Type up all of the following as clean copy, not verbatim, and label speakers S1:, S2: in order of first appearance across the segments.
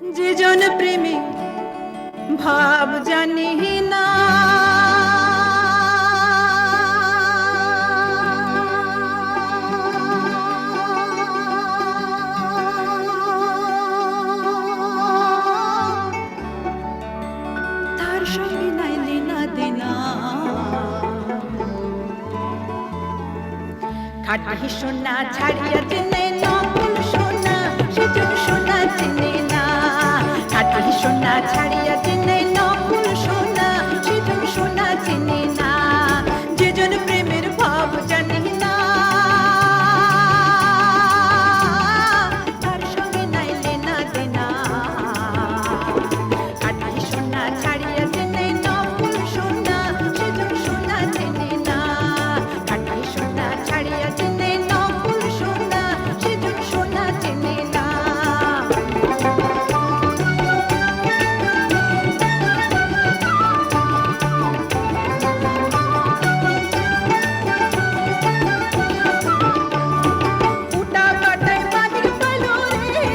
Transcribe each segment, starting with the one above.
S1: যে জন প্রেমে ভাব জানি না, তার সঙ্গে নাই লেনা দেনা। খাঁটি সোনা ছাড়িয়া চেনে নকল সোনা, সেজন সোনা চেনে না। খাঁটি সোনা ছাড়িয়া চেনে নকল সোনা, সেজন সোনা চেনে না। যেজন প্রেমের ভাব জানে না, তার সঙ্গে নাই লেনা দেনা। খাঁটি সোনা ছাড়িয়া চেনে নকল সোনা, সেজন সোনা চেনে না। খাঁটি সোনা ছাড়িয়া চেনে নকল সোনা, সেজন সোনা চেনে না। উটা কাটায় বাঁধি পালো রে,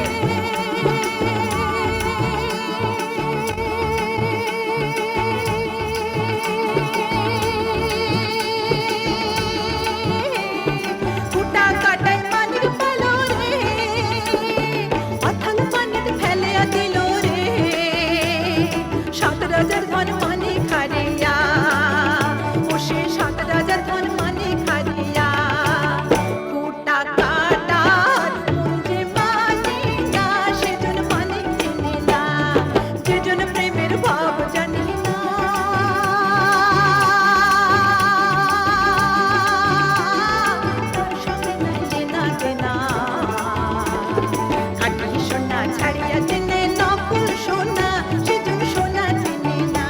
S1: উটা কাটায় বাঁধি পালো রে, অথাল পানিতে ফেলিয়া দিল রে। সাত রাজার ধন মানে খারিয়া, ও সে সাত রাজার ধন মানে খারিয়া। ফুটা কাটার মন যে মানে না, সেজন মানে চেনে না। যেজন প্রেমের ভাব জানে না, তার সঙ্গে নাই লেনা দেনা। খাঁটি সোনা ছাড়িয়া চেনে নকল সোনা, সেজন সোনা চেনে না।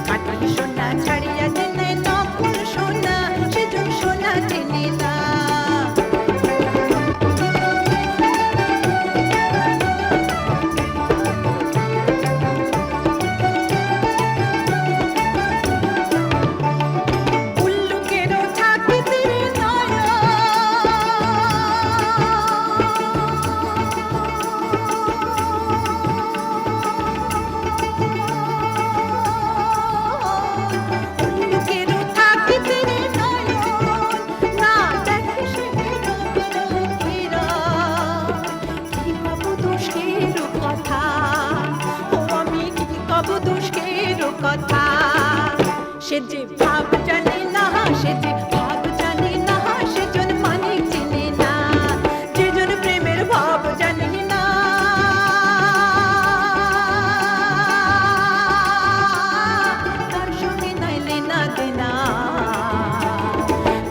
S1: খাঁটি সোনা ছাড়িয়া চেনে নকল সোনা, সেজন সোনা চেনে না। উল্লুকেরও থাকিতে নয়ন, উল্লুকেরও থাকিতে নয়ন, না দেখে সে রবির কি কব দুষ্কের কথা। ও আমি কি কব দুষ্কের কথা। সে যে ভাব জানে না, সে যে ভাব জানে না, সেজন মানে চেনে না। যেজন প্রেমের ভাব জানে না, তার সঙ্গে নাই লেনা দেনা।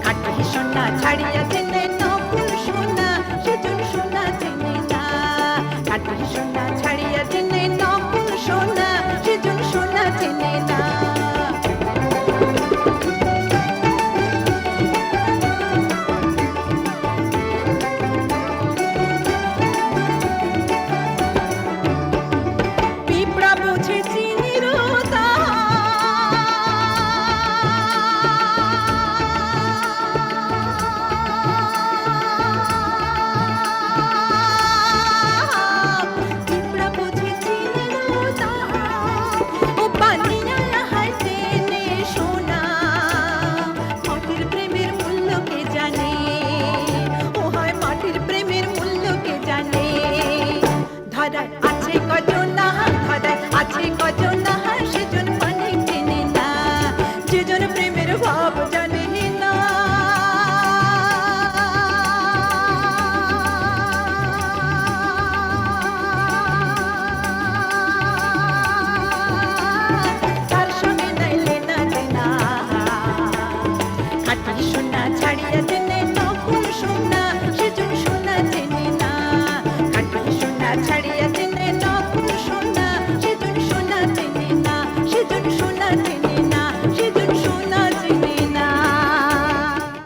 S1: খাঁটি সোনা ছাড়িয়া চেনে নকল সোনা, সেজন সোনা চেনে না। খাঁটি সোনা